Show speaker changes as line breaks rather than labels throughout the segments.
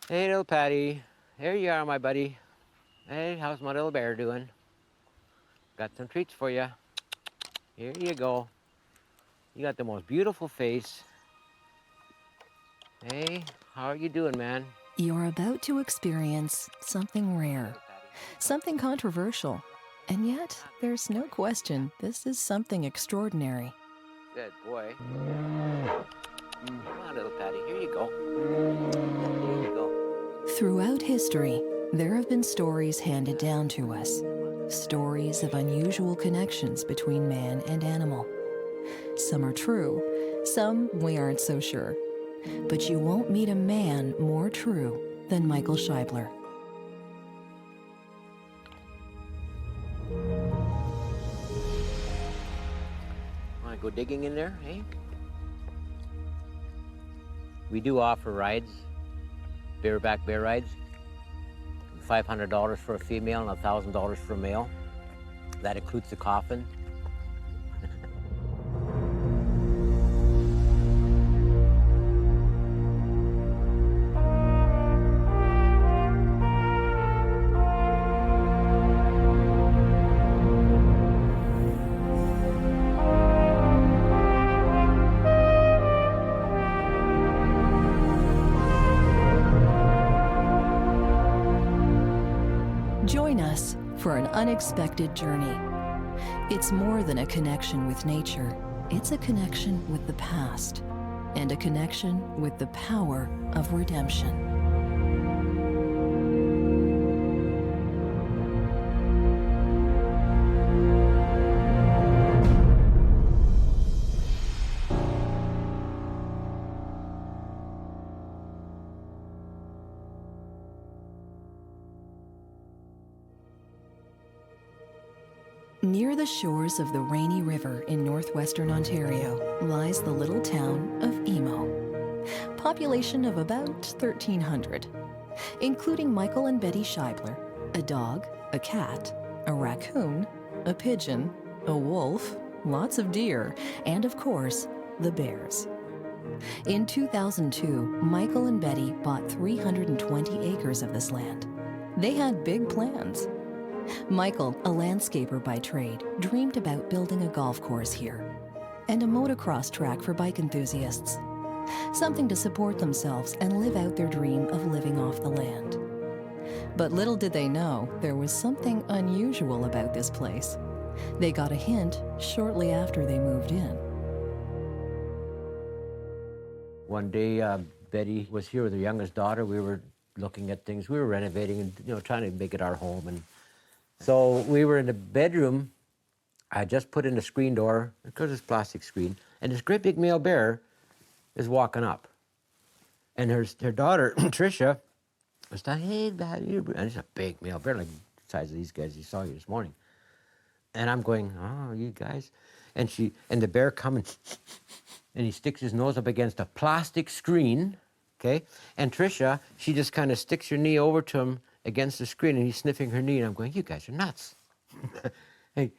Hey, little Patty. Here you are, my buddy. Hey, how's my little bear doing? Got some treats for you. Here you go. You got the most beautiful face. Hey, how are you doing, man?
You're about to experience something rare, something controversial, and yet there's no question this is something extraordinary.
Good boy. Come on, little Patty. Here you go. Here you go.
Throughout history, there have been stories handed down to us, stories of unusual connections between man and animal. Some are true, some we aren't so sure. But you won't meet a man more true than Michael Scheibler.
Want to go digging in there, hey? We do offer rides, bareback bear rides. $500 for a female and $1,000 for a male. That includes the coffin.
Join us for an unexpected journey. It's more than a connection with nature. It's a connection with the past and a connection with the power of redemption. Near the shores of the Rainy River in northwestern Ontario lies the little town of Emo. Population of about 1,300, including Michael and Betty Scheibler, a dog, a cat, a raccoon, a pigeon, a wolf, lots of deer, and of course, the bears. In 2002, Michael and Betty bought 320 acres of this land. They had big plans. Michael, a landscaper by trade, dreamed about building a golf course here and a motocross track for bike enthusiasts, something to support themselves and live out their dream of living off the land. But little did they know there was something unusual about this place. They got a hint shortly after they moved in.
One day, Betty was here with her youngest daughter. We were looking at things. We were renovating and trying to make it our home. And so we were in the bedroom. I just put in the screen door because it's plastic screen, and this great big male bear is walking up. And her daughter, Tricia, was saying, "Hey, Daddy," and it's a big male bear, like the size of these guys you saw here this morning. And I'm going, "Oh, you guys," and the bear coming, and he sticks his nose up against a plastic screen, okay? And Tricia, she just kind of sticks her knee over to him against the screen, and he's sniffing her knee, and I'm going, "You guys are nuts." Hey,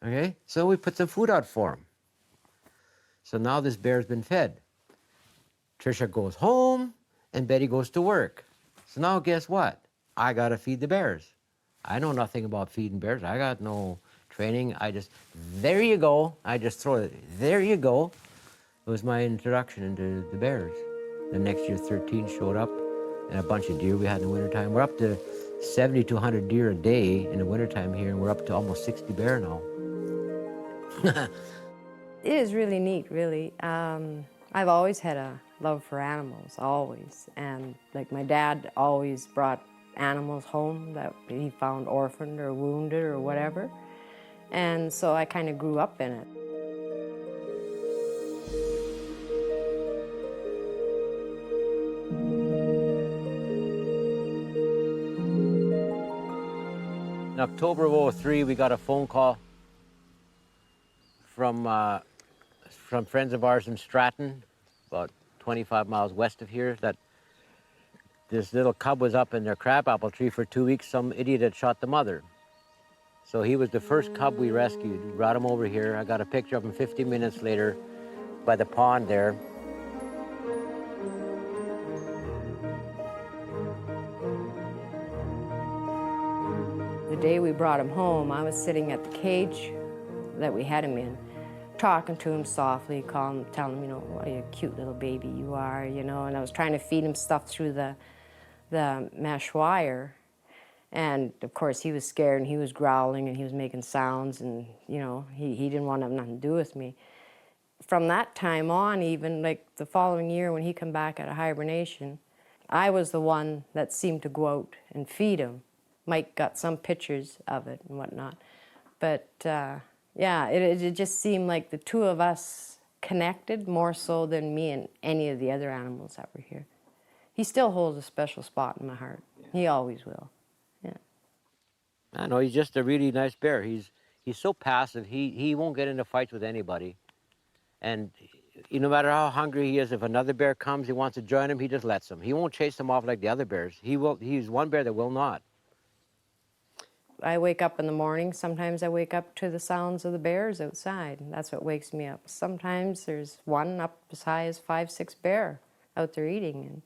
okay? So we put some food out for him. So now this bear's been fed. Tricia goes home, and Betty goes to work. So now guess what? I got to feed the bears. I know nothing about feeding bears. I got no training. There you go. I just throw it. There you go. It was my introduction into the bears. The next year, 13 showed up, and a bunch of deer we had in the wintertime. We're up to 70 to 100 deer a day in the wintertime here, and we're up to almost 60 bear now.
It is really neat, really. I've always had a love for animals, always. And like my dad always brought animals home that he found orphaned or wounded or whatever. And so I kind of grew up in it.
In October of 2003, we got a phone call from friends of ours in Stratton, about 25 miles west of here, that this little cub was up in their crabapple tree for 2 weeks. Some idiot had shot the mother. So he was the first cub we rescued. We brought him over here. I got a picture of him 50 minutes later by the pond there.
day we brought him home, I was sitting at the cage that we had him in, talking to him softly, telling him, you know, what a cute little baby you are, you know, and I was trying to feed him stuff through the mesh wire. And of course he was scared and he was growling and he was making sounds and, you know, he didn't want to have nothing to do with me. From that time on, even like the following year when he come back out of hibernation, I was the one that seemed to go out and feed him. Mike got some pictures of it and whatnot. But yeah, it just seemed like the two of us connected more so than me and any of the other animals that were here. He still holds a special spot in my heart. He always will. Yeah.
I know, he's just a really nice bear. He's so passive. He won't get into fights with anybody. And no matter how hungry he is, if another bear comes, he wants to join him, he just lets him. He won't chase them off like the other bears. He's one bear that will not.
I wake up in the morning. Sometimes I wake up to the sounds of the bears outside. That's what wakes me up. Sometimes there's one up as high as 5, 6 bear out there eating. And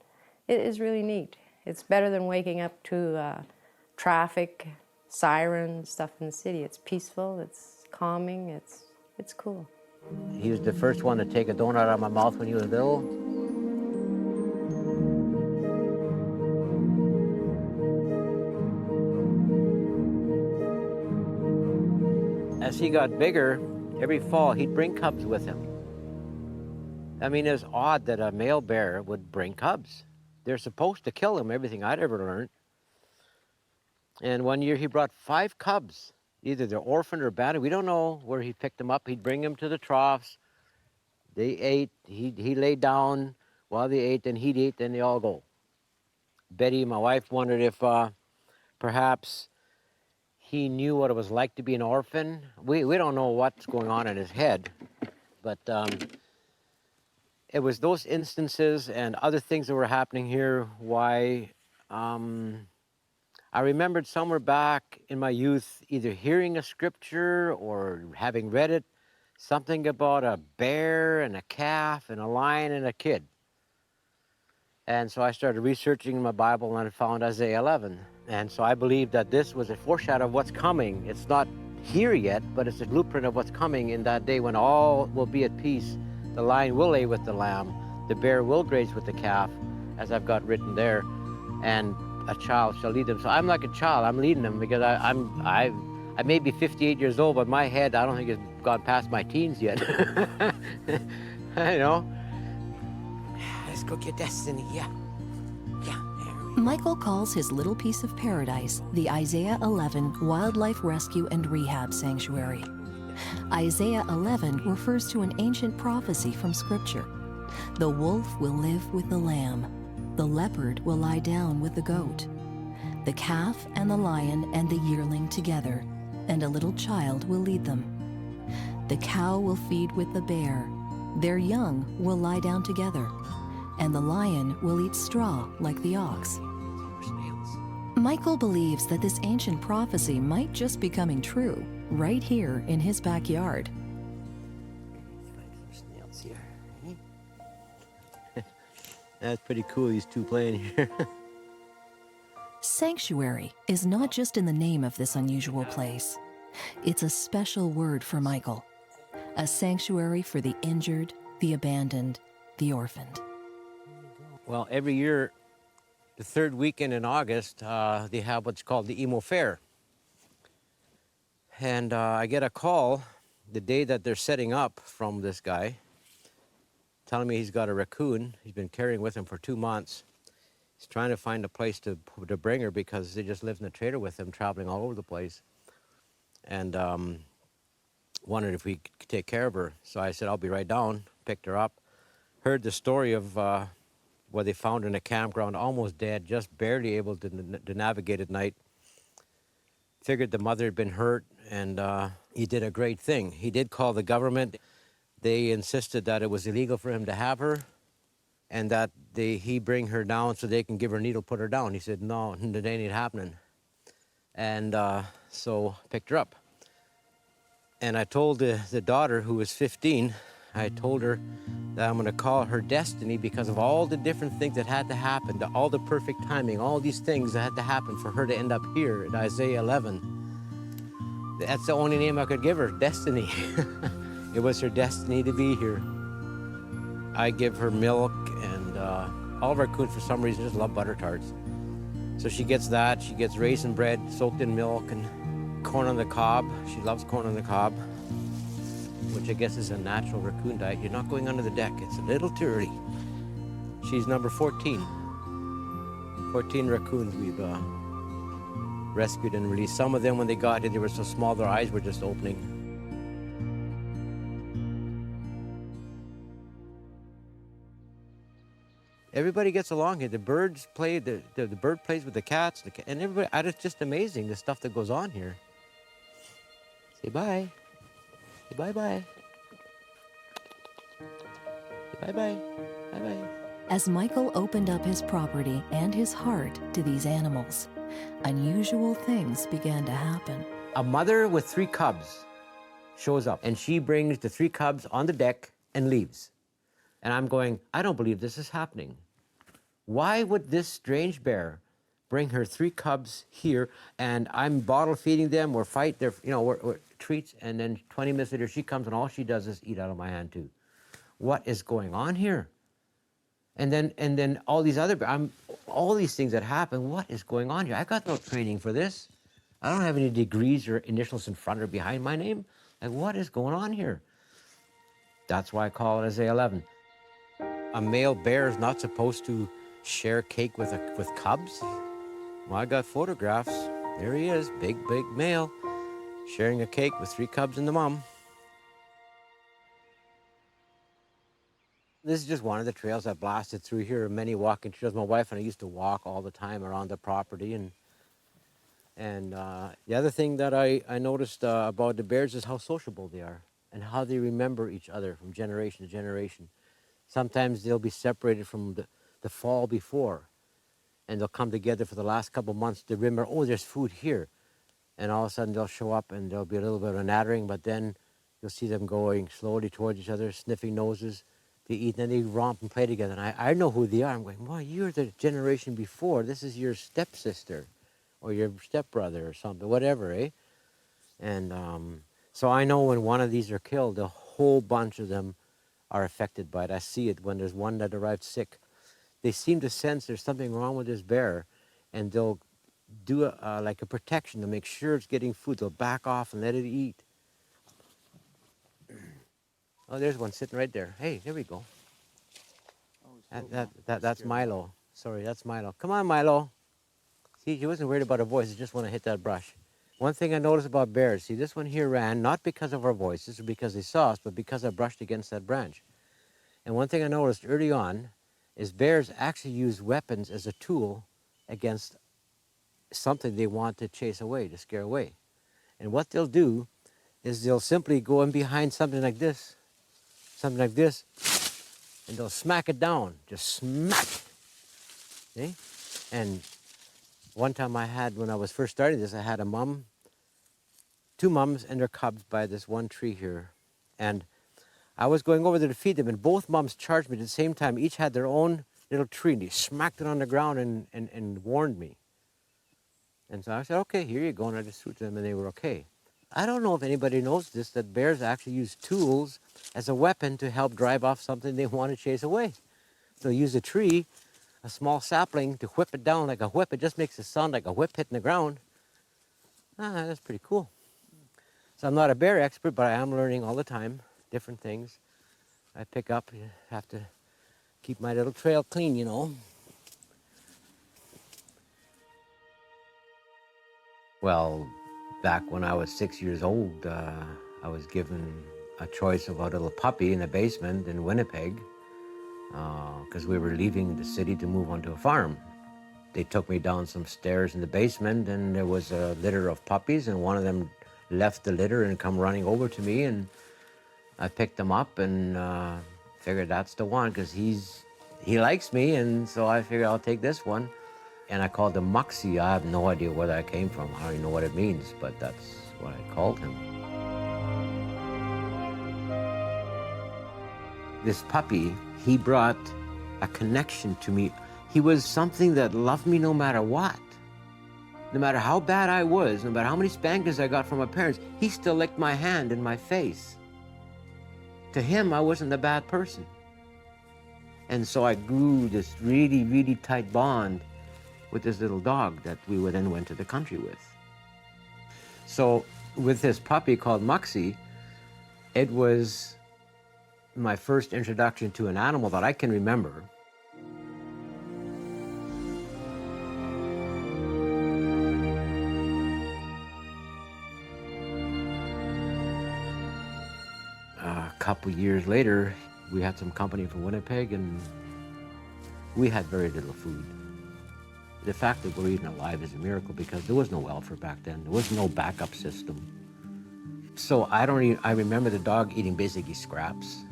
it is really neat. It's better than waking up to traffic, sirens, stuff in the city. It's peaceful, it's calming, it's cool.
He was the first one to take a donut out of my mouth when he was little. As he got bigger, every fall he'd bring cubs with him. I mean, it's odd that a male bear would bring cubs. They're supposed to kill them, everything I'd ever learned. And one year he brought 5 cubs. Either they're orphaned or abandoned. We don't know where he picked them up. He'd bring them to the troughs. They ate. He laid down while they ate, then he'd eat, then they all go. Betty, my wife, wondered if perhaps he knew what it was like to be an orphan. We don't know what's going on in his head, but it was those instances and other things that were happening here why I remembered somewhere back in my youth either hearing a scripture or having read it, something about a bear and a calf and a lion and a kid. And so I started researching my Bible and I found Isaiah 11. And so I believe that this was a foreshadow of what's coming. It's not here yet, but it's a blueprint of what's coming in that day when all will be at peace. The lion will lay with the lamb, the bear will graze with the calf, as I've got written there, and a child shall lead them. So I'm like a child, I'm leading them because I may be 58 years old, but my head, I don't think it's gone past my teens yet. You know? Let's go get Destiny, yeah.
Michael calls his little piece of paradise the Isaiah 11 Wildlife Rescue and Rehab Sanctuary. Isaiah 11 refers to an ancient prophecy from Scripture. The wolf will live with the lamb. The leopard will lie down with the goat. The calf and the lion and the yearling together, and a little child will lead them. The cow will feed with the bear. Their young will lie down together, and the lion will eat straw like the ox. Michael believes that this ancient prophecy might just be coming true right here in his backyard.
Some snails here. That's pretty cool, these two playing here.
Sanctuary is not just in the name of this unusual place. It's a special word for Michael. A sanctuary for the injured, the abandoned, the orphaned.
Well, every year, the third weekend in August, they have what's called the Emo Fair. And I get a call the day that they're setting up from this guy, telling me he's got a raccoon he's been carrying with him for 2 months. He's trying to find a place to bring her because they just live in a trailer with him, traveling all over the place. And wondered if we could take care of her. So I said, I'll be right down, picked her up. Heard the story of where they found her in a campground, almost dead, just barely able to navigate at night. Figured the mother had been hurt, and he did a great thing. He did call the government. They insisted that it was illegal for him to have her, and that he bring her down so they can give her a needle, put her down. He said, no, that ain't happening. And so picked her up. And I told the daughter, who was 15, I told her that I'm going to call her Destiny because of all the different things that had to happen, all the perfect timing, all these things that had to happen for her to end up here at Isaiah 11. That's the only name I could give her, Destiny. It was her destiny to be here. I give her milk, and all of our raccoons, for some reason, just love butter tarts. So she gets that. She gets raisin bread soaked in milk and corn on the cob. She loves corn on the cob, which I guess is a natural raccoon diet. You're not going under the deck. It's a little too early. She's number 14. 14 raccoons we've rescued and released. Some of them, when they got here, they were so small, their eyes were just opening. Everybody gets along here. The birds play, the bird plays with the cats, and everybody, it's just amazing, the stuff that goes on here. Say bye. Say bye-bye. Say bye-bye. Bye-bye.
As Michael opened up his property and his heart to these animals, unusual things began to happen.
A mother with 3 cubs shows up, and she brings the 3 cubs on the deck and leaves. And I'm going, I don't believe this is happening. Why would this strange bear bring her 3 cubs here, and I'm bottle feeding them, we're treats, and then 20 minutes later she comes and all she does is eat out of my hand too. What is going on here? And then all these all these things that happen, what is going on here? I got no training for this. I don't have any degrees or initials in front or behind my name. Like, what is going on here? That's why I call it Isaiah 11. A male bear is not supposed to share cake with cubs. Well, I got photographs. There he is, big male, sharing a cake with 3 cubs and the mom. This is just one of the trails I blasted through here. Many walking trails. My wife and I used to walk all the time around the property. And the other thing that I noticed about the bears is how sociable they are and how they remember each other from generation to generation. Sometimes they'll be separated from the fall before, and they'll come together for the last couple of months to remember, oh, there's food here. And all of a sudden they'll show up and there'll be a little bit of a nattering, but then you'll see them going slowly towards each other, sniffing noses. They eat, and then they romp and play together. And I know who they are. I'm going, well, you're the generation before. This is your stepsister or your stepbrother or something, whatever, eh? And so I know when one of these are killed, a whole bunch of them are affected by it. I see it when there's one that arrived sick. They seem to sense there's something wrong with this bear, and they'll do like a protection to make sure it's getting food. They'll back off and let it eat. Oh, there's one sitting right there. Hey, there we go. That's Milo. Sorry, that's Milo. Come on, Milo. See, he wasn't worried about our voice. He just wanted to hit that brush. One thing I noticed about bears, see, this one here ran not because of our voices or because they saw us, but because I brushed against that branch. And one thing I noticed early on is bears actually use weapons as a tool against something they want to chase away, to scare away. And what they'll do is they'll simply go in behind something like this, and they'll smack it down, just smack. See? And one time when I was first starting this, I had a mom, 2 moms and their cubs by this one tree here. And I was going over there to feed them, and both moms charged me at the same time. Each had their own little tree, and they smacked it on the ground and warned me. And so I said, okay, here you go, and I just threw it to them, and they were okay. I don't know if anybody knows this, that bears actually use tools as a weapon to help drive off something they want to chase away. They'll use a tree, a small sapling, to whip it down like a whip. It just makes a sound like a whip hitting the ground. That's pretty cool. So I'm not a bear expert, but I am learning all the time, different things I pick up. You have to keep my little trail clean, you know. Well, back when I was 6 years old, I was given a choice of a little puppy in a basement in Winnipeg because we were leaving the city to move onto a farm. They took me down some stairs in the basement, and there was a litter of puppies, and one of them left the litter and come running over to me, and I picked him up and figured that's the one because he likes me, and so I figured I'll take this one. And I called him Moxie. I have no idea where that came from. I don't even know what it means, but that's what I called him. This puppy, he brought a connection to me. He was something that loved me no matter what. No matter how bad I was, no matter how many spankings I got from my parents, he still licked my hand and my face. To him, I wasn't a bad person. And so I grew this really, really tight bond with this little dog that we then went to the country with. So with this puppy called Muxie, it was my first introduction to an animal that I can remember. A couple years later, we had some company from Winnipeg, and we had very little food. The fact that we're even alive is a miracle because there was no welfare back then. There was no backup system. So I remember the dog eating basically scraps,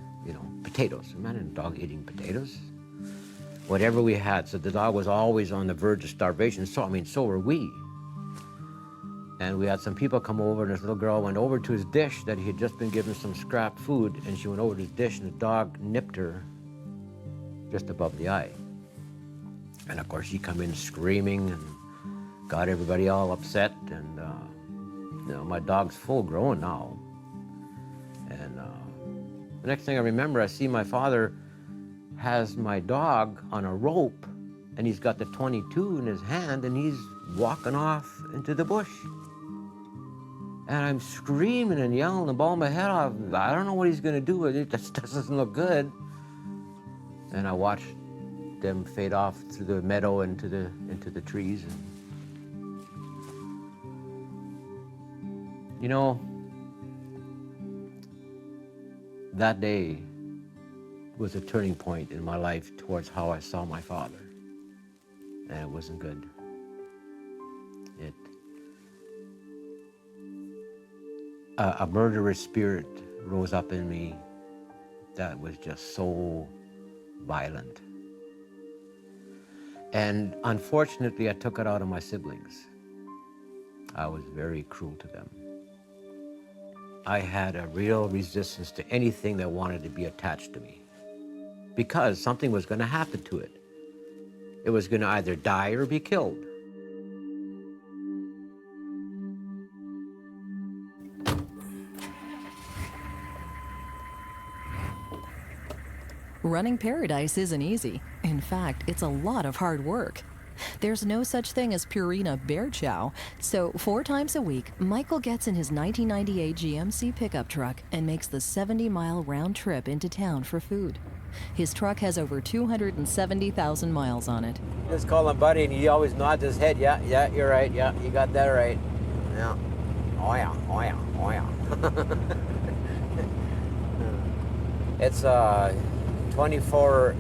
potatoes. Imagine a dog eating potatoes. Whatever we had. So the dog was always on the verge of starvation. So were we. And we had some people come over, and this little girl went over to his dish that he had just been given some scrap food, and she went over to his dish, and the dog nipped her just above the eye. And of course, she come in screaming and got everybody all upset. And my dog's full grown now. And the next thing I remember, I see my father has my dog on a rope, and he's got the .22 in his hand, and he's walking off into the bush. And I'm screaming and yelling and bawling my head off. I don't know what he's going to do with it. That doesn't look good. And I watched them fade off through the meadow into the trees. That day was a turning point in my life towards how I saw my father. And it wasn't good. A murderous spirit rose up in me that was just so violent. And unfortunately, I took it out on my siblings. I was very cruel to them. I had a real resistance to anything that wanted to be attached to me because something was going to happen to it. It was going to either die or be killed.
Running Paradise isn't easy. In fact, it's a lot of hard work. There's no such thing as Purina Bear Chow, so 4 times a week, Michael gets in his 1998 GMC pickup truck and makes the 70-mile round trip into town for food. His truck has over 270,000 miles on it.
Just call him Buddy, and he always nods his head. Yeah, you're right. Yeah, you got that right. Yeah. Oh yeah, oh yeah, oh yeah. It's 24/7,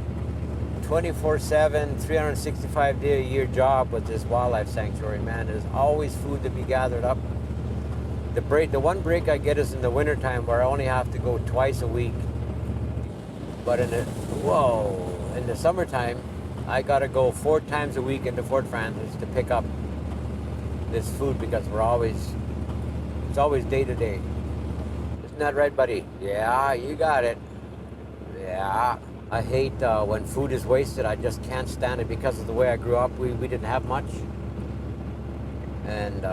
365-day-a-year job with this wildlife sanctuary, man. There's always food to be gathered up. The one break I get is in the wintertime, where I only have to go twice a week. But in the summertime, I gotta go 4 times a week into Fort Frances to pick up this food because it's always day to day. Isn't that right, buddy? Yeah, you got it. Yeah. I hate when food is wasted. I just can't stand it because of the way I grew up. We didn't have much. And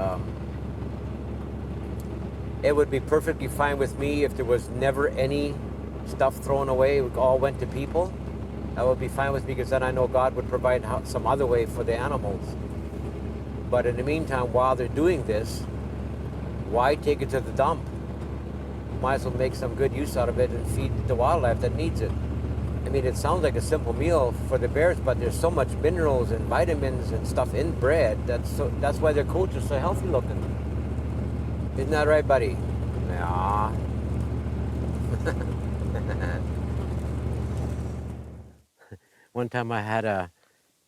it would be perfectly fine with me if there was never any stuff thrown away. It all went to people. That would be fine with me because then I know God would provide some other way for the animals. But in the meantime, while they're doing this, why take it to the dump? Might as well make some good use out of it and feed the wildlife that needs it. I mean, it sounds like a simple meal for the bears, but there's so much minerals and vitamins and stuff in bread. That's why their coats are so healthy looking. Isn't that right, buddy? Yeah. One time I had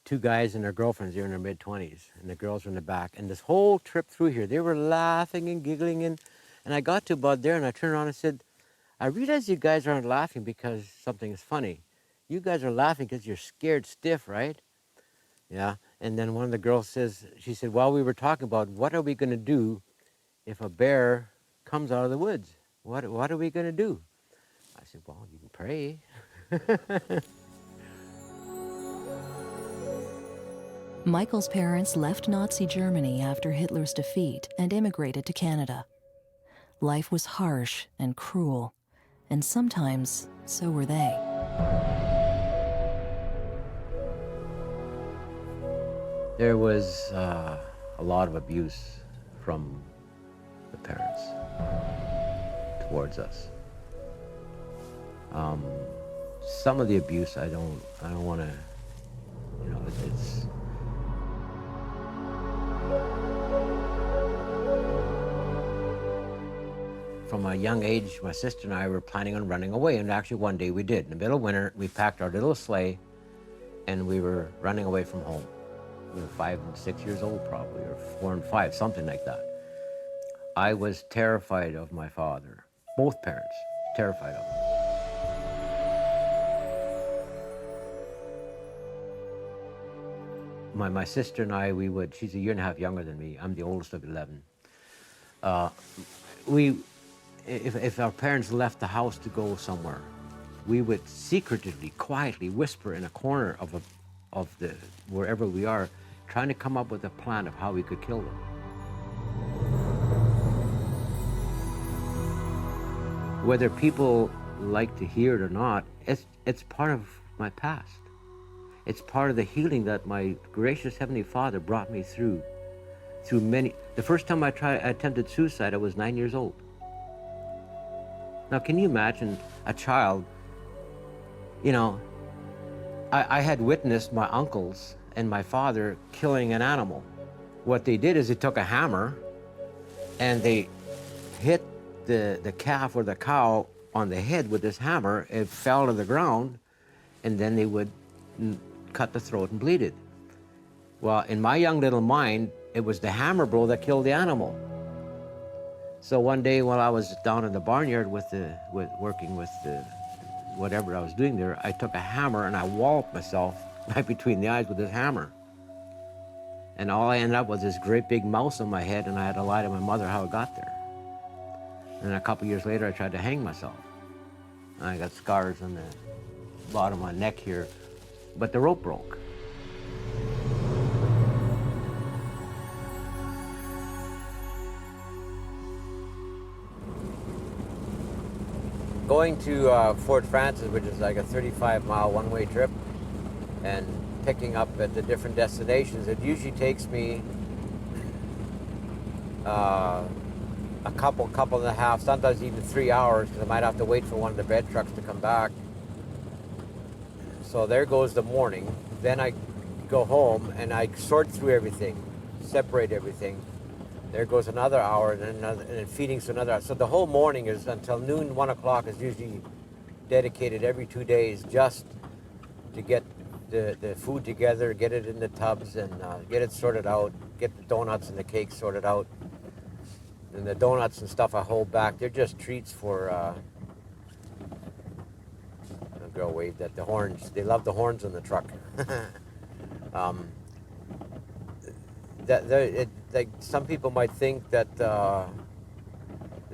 2 guys and their girlfriends. They were in their mid-20s, and the girls were in the back. And this whole trip through here, they were laughing and giggling. And I got to about there, and I turned around and said, I realize you guys aren't laughing because something is funny. You guys are laughing because you're scared stiff, right? Yeah. And then one of the girls she said, while we were talking about what are we going to do if a bear comes out of the woods? What are we going to do? I said, well, you can pray.
Michael's parents left Nazi Germany after Hitler's defeat and immigrated to Canada. Life was harsh and cruel, and sometimes so were they.
There was a lot of abuse from the parents towards us. Some of the abuse I don't want to, you know, it's from a young age. My sister and I were planning on running away, and actually one day we did. In the middle of winter, we packed our little sleigh, and we were running away from home. We were 5 and 6 years old probably, or 4 and 5, something like that. I was terrified of my father, both parents, terrified of him. My sister and I, she's a year and a half younger than me. I'm the oldest of 11. If our parents left the house to go somewhere, we would secretively, quietly whisper in a corner of wherever we are, trying to come up with a plan of how we could kill them. Whether people like to hear it or not, it's part of my past. It's part of the healing that my gracious Heavenly Father brought me through many. The first time I attempted suicide, I was 9 years old. Now, can you imagine a child, you know, I had witnessed my uncles and my father killing an animal. What they did is they took a hammer and they hit the calf or the cow on the head with this hammer. It fell to the ground, and then they would cut the throat and bleed it. Well, in my young little mind, it was the hammer blow that killed the animal. So one day while I was down in the barnyard working with whatever I was doing there, I took a hammer and I walloped myself right between the eyes with this hammer. And all I ended up with this great big mouse on my head, and I had to lie to my mother how it got there. And a couple years later, I tried to hang myself. And I got scars on the bottom of my neck here, but the rope broke. Going to Fort Frances, which is like a 35-mile one-way trip, and picking up at the different destinations, it usually takes me a couple and a half, sometimes even 3 hours, because I might have to wait for one of the bed trucks to come back. So there goes the morning. Then I go home and I sort through everything, separate everything. There goes another hour, and then feeding's another hour. So the whole morning is until noon, 1 o'clock is usually dedicated every 2 days just to get the food together, get it in the tubs, and get it sorted out, get the donuts and the cakes sorted out. And the donuts and stuff I hold back, they're just treats for, the girl waved at the horns. They love the horns on the truck. Like some people might think that the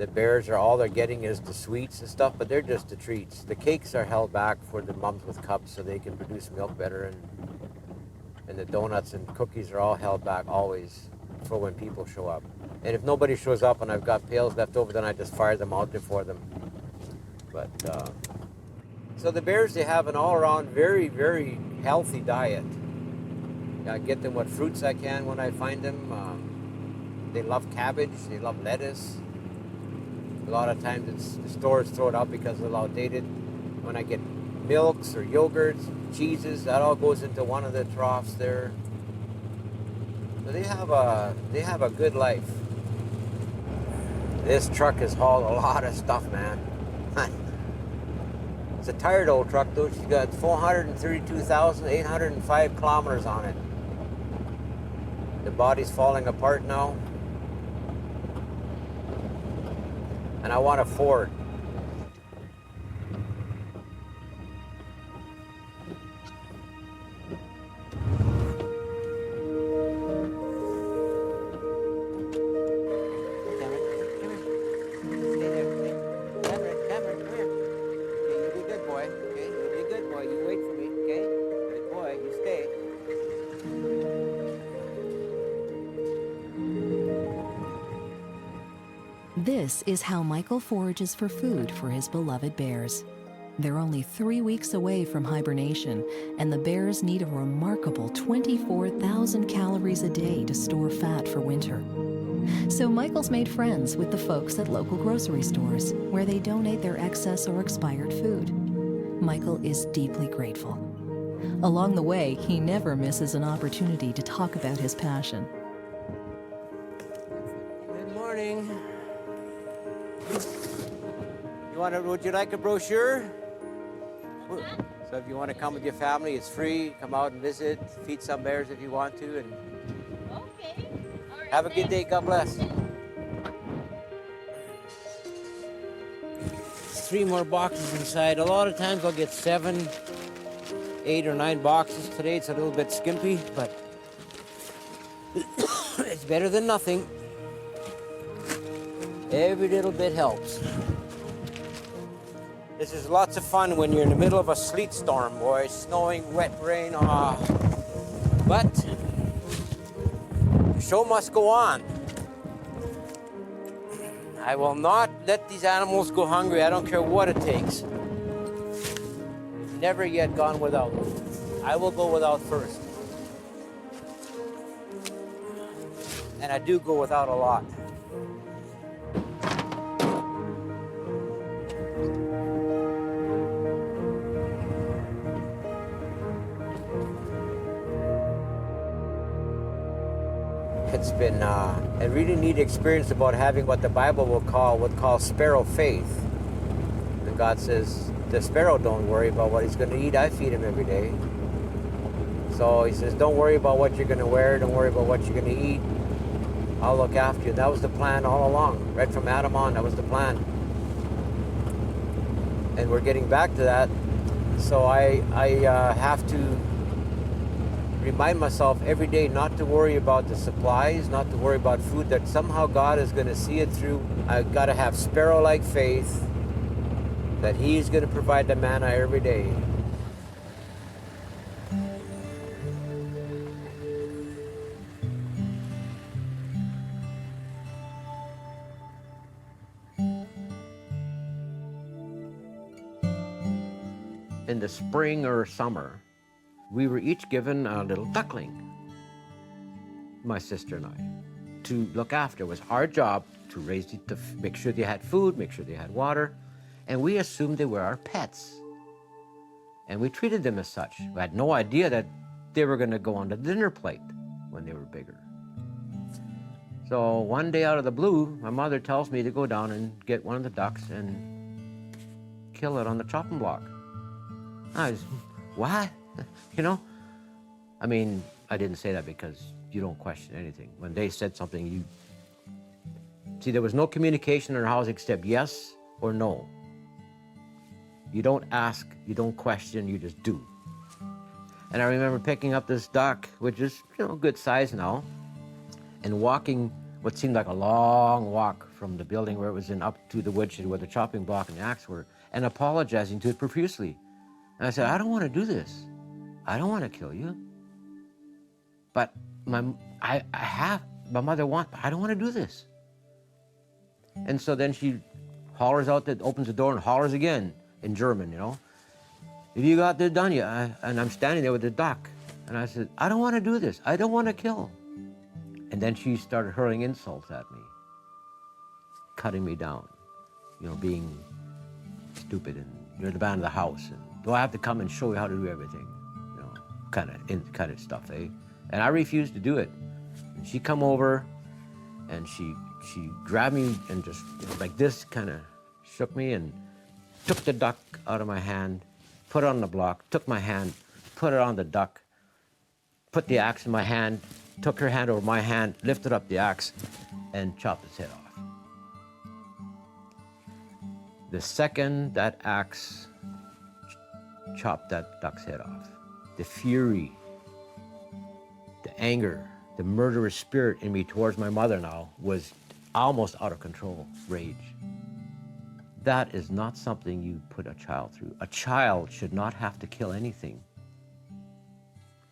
bears are all they're getting is the sweets and stuff, but they're just the treats. The cakes are held back for the mums with cubs so they can produce milk better, and the donuts and cookies are all held back always for when people show up. And if nobody shows up and I've got pails left over, then I just fire them out there for them. But so the bears, they have an all-around very, very healthy diet. I get them what fruits I can when I find them. They love cabbage, they love lettuce. A lot of times the stores throw it out because it's outdated. When I get milks or yogurts, cheeses, that all goes into one of the troughs there. So they have a good life. This truck has hauled a lot of stuff, man. It's a tired old truck though. She's got 432,805 kilometers on it. The body's falling apart now. And I want a Ford.
This is how Michael forages for food for his beloved bears. They're only 3 weeks away from hibernation, and the bears need a remarkable 24,000 calories a day to store fat for winter. So Michael's made friends with the folks at local grocery stores, where they donate their excess or expired food. Michael is deeply grateful. Along the way, he never misses an opportunity to talk about his passion.
Good morning. Would you like a brochure? So if you want to come with your family, it's free. Come out and visit, feed some bears if you want to, and
Okay. All right,
have a good day. God bless. 3 more boxes inside. A lot of times I'll get 7, 8 or 9 boxes. Today it's a little bit skimpy, but it's better than nothing. Every little bit helps. This is lots of fun when you're in the middle of a sleet storm, boys. Snowing, wet rain, but the show must go on. I will not let these animals go hungry. I don't care what it takes. Never yet gone without. I will go without first. And I do go without a lot. It's been a really neat experience about having what the Bible would call sparrow faith. And God says, the sparrow don't worry about what he's going to eat. I feed him every day. So he says, don't worry about what you're going to wear. Don't worry about what you're going to eat. I'll look after you. That was the plan all along. Right from Adam on, that was the plan. And we're getting back to that. So I have to remind myself every day not to worry about the supplies, not to worry about food, that somehow God is going to see it through. I've got to have sparrow-like faith that He's going to provide the manna every day. In the spring or summer, we were each given a little duckling, my sister and I, to look after. It was our job to raise it, to make sure they had food, make sure they had water, and we assumed they were our pets. And we treated them as such. We had no idea that they were going to go on the dinner plate when they were bigger. So one day out of the blue, my mother tells me to go down and get one of the ducks and kill it on the chopping block. I was, what? You know? I mean, I didn't say that because you don't question anything. When they said something, you... See, there was no communication in our house except yes or no. You don't ask, you don't question, you just do. And I remember picking up this duck, which is, good size now, and walking what seemed like a long walk from the building where it was in up to the woodshed where the chopping block and the axe were, and apologizing to it profusely. And I said, I don't want to do this. I don't want to kill you. But my mother wants, I don't want to do this. And so then she hollers out, opens the door and hollers again in German, Have you got this done yet? And I'm standing there with the duck. And I said, I don't want to do this. I don't want to kill. And then she started hurling insults at me, cutting me down, being stupid, and you're the man of the house. And do I have to come and show you how to do everything? Kind of stuff, eh? And I refused to do it. And she come over, and she grabbed me and just like this, kind of shook me and took the duck out of my hand, put it on the block, took my hand, put it on the duck, put the axe in my hand, took her hand over my hand, lifted up the axe, and chopped its head off. The second that axe chopped that duck's head off, the fury, the anger, the murderous spirit in me towards my mother now was almost out of control, rage. That is not something you put a child through. A child should not have to kill anything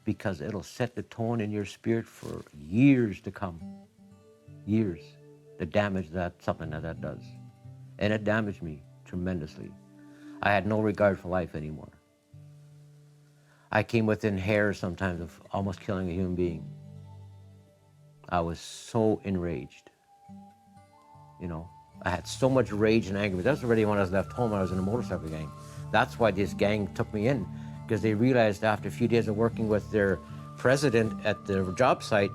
because it'll set the tone in your spirit for years to come. Years. the damage that something like that does. And it damaged me tremendously. I had no regard for life anymore. I came within hairs sometimes of almost killing a human being. I was so enraged. You know, I had so much rage and anger. But that's already when I was left home. I was in a motorcycle gang. That's why this gang took me in, because they realized after a few days of working with their president at the job site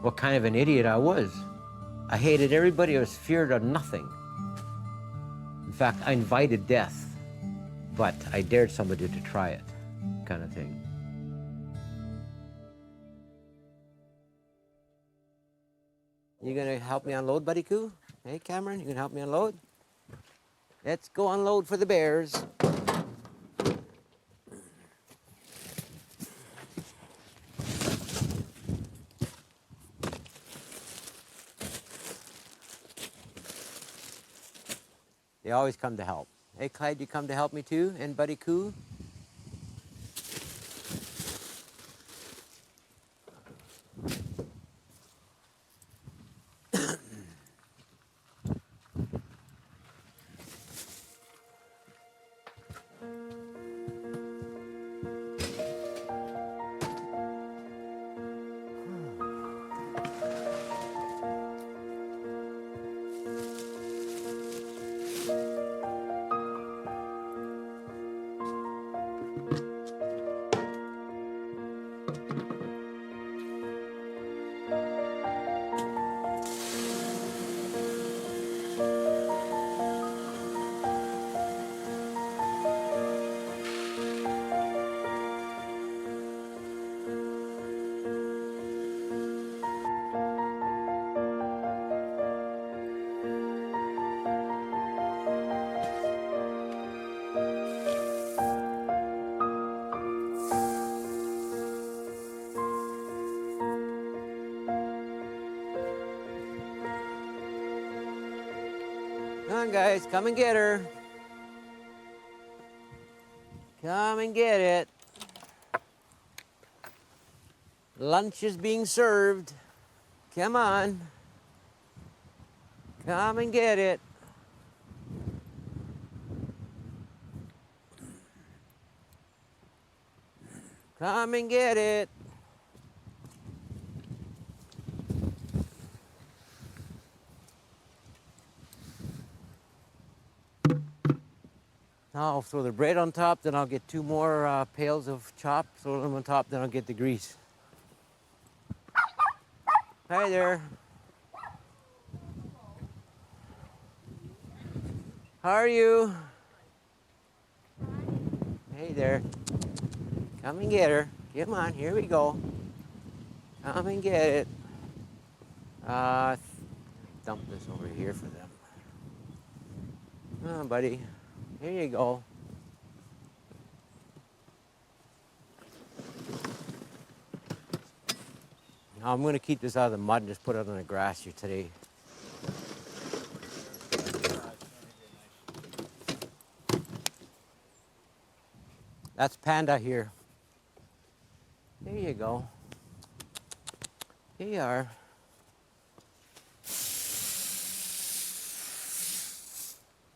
what kind of an idiot I was. I hated everybody. I was feared of nothing. In fact, I invited death, but I dared somebody to try it, kind of thing. You gonna help me unload, Buddy Coo? Hey, Cameron, you gonna help me unload? Let's go unload for the bears. They always come to help. Hey, Clyde, you come to help me too? And Buddy Coo? Come on, guys, come and get her. Come and get it. Lunch is being served. Come on. Come and get it. Come and get it. I'll throw the bread on top, then I'll get 2 more pails of chop, throw them on top, then I'll get the grease. Hi there. How are you? Hey there. Come and get her. Come on, here we go. Come and get it. Dump this over here for them. Come on, buddy. Here you go. Now I'm going to keep this out of the mud and just put it on the grass here today. That's Panda here. There you go. Here you are.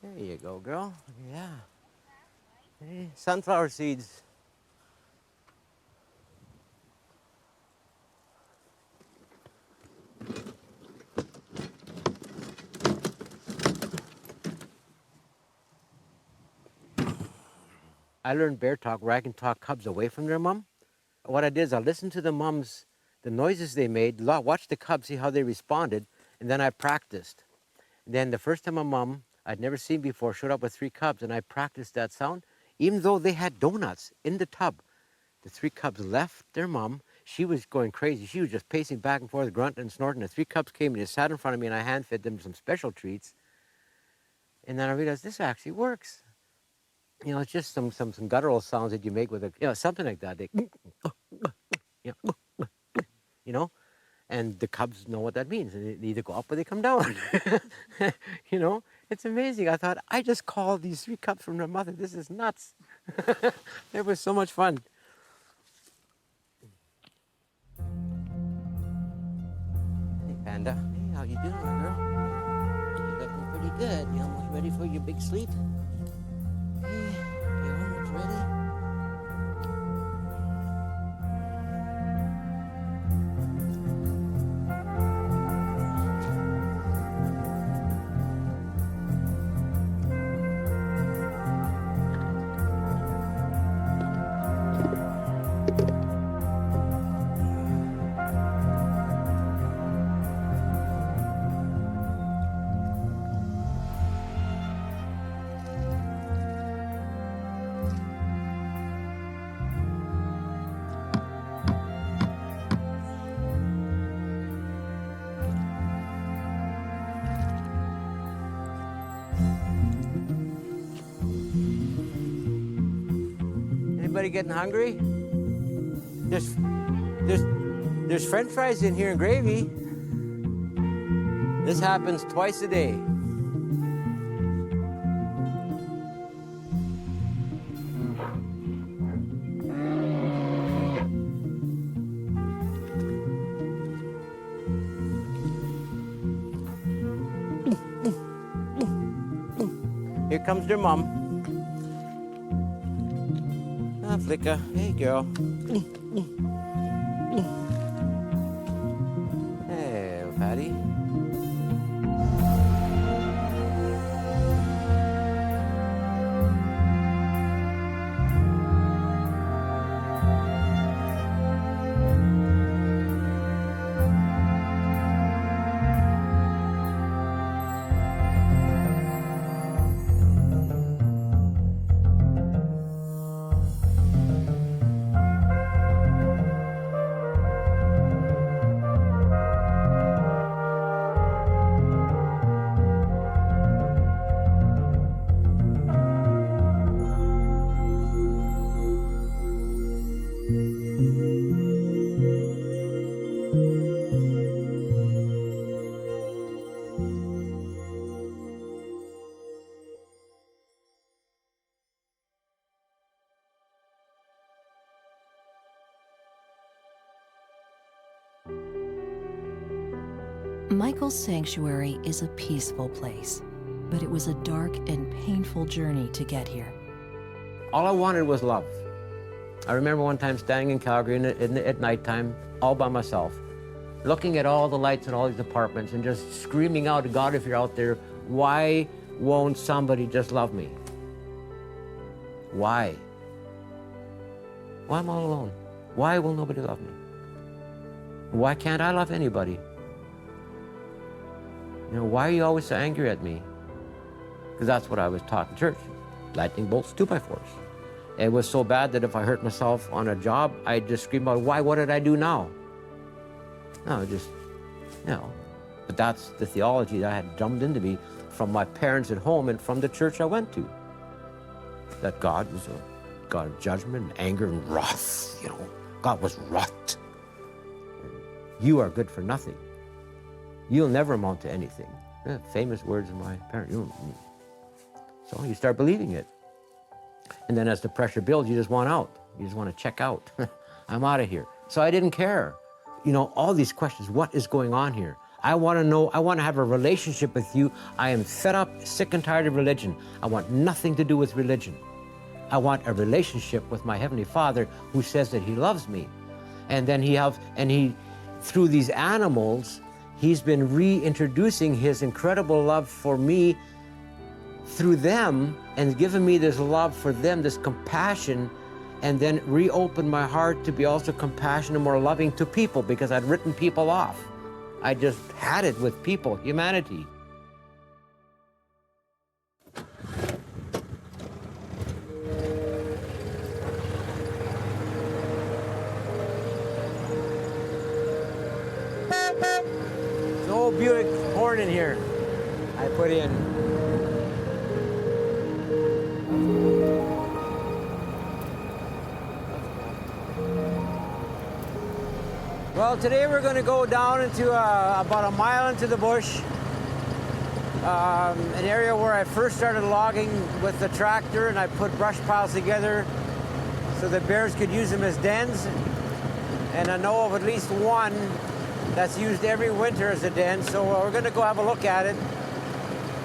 There you go, girl. Yeah. Hey, sunflower seeds. I learned bear talk where I can talk cubs away from their mom. What I did is I listened to the moms, the noises they made, watched the cubs, see how they responded, and then I practiced. And then the first time a mom I'd never seen before showed up with 3 cubs, and I practiced that sound, even though they had donuts in the tub. The 3 cubs left their mom. She was going crazy. She was just pacing back and forth, grunting and snorting. The 3 cubs came and just sat in front of me, and I hand-fed them some special treats. And then I realized this actually works. You know, it's just some guttural sounds that you make with a, you know, something like that. They, you know, and the cubs know what that means. And they either go up or they come down. You know, it's amazing. I thought, I just called these 3 cubs from their mother. This is nuts. It was so much fun. Hey, Panda. Hey, how you doing, girl? Pretty good. You almost ready for your big sleep? Okay, you're almost ready. Anybody getting hungry? There's French fries in here and gravy. This happens twice a day. Here comes their mom. Ah, Flicka. Hey, girl. Hey, Patty.
Michael's sanctuary is a peaceful place, but it was a dark and painful journey to get here.
All I wanted was love. I remember one time standing in Calgary at nighttime, all by myself, looking at all the lights in all these apartments and just screaming out to God, if you're out there, why won't somebody just love me? Why? Why am I all alone? Why will nobody love me? Why can't I love anybody? You know, why are you always so angry at me? Because that's what I was taught in church. Lightning bolts, 2x4s. It was so bad that if I hurt myself on a job, I'd just scream out, why, what did I do now? No, just, you know. But that's the theology that I had drummed into me from my parents at home and from the church I went to. That God was a God of judgment and anger and wrath, you know. God was wrath. You are good for nothing. You'll never amount to anything. Famous words of my parents. So you start believing it. And then as the pressure builds, you just want out. You just want to check out. I'm out of here. So I didn't care. You know, all these questions, what is going on here? I want to know, I want to have a relationship with you. I am fed up, sick and tired of religion. I want nothing to do with religion. I want a relationship with my Heavenly Father who says that He loves me. And then through these animals, He's been reintroducing His incredible love for me through them and given me this love for them, this compassion, and then reopened my heart to be also compassionate and more loving to people because I'd written people off. I just had it with people, humanity. It's an old Buick horn in here I put in. Well, today we're going to go down into about a mile into the bush, an area where I first started logging with the tractor, and I put brush piles together so the bears could use them as dens. And I know of at least one that's used every winter as a den, so we're going to go have a look at it.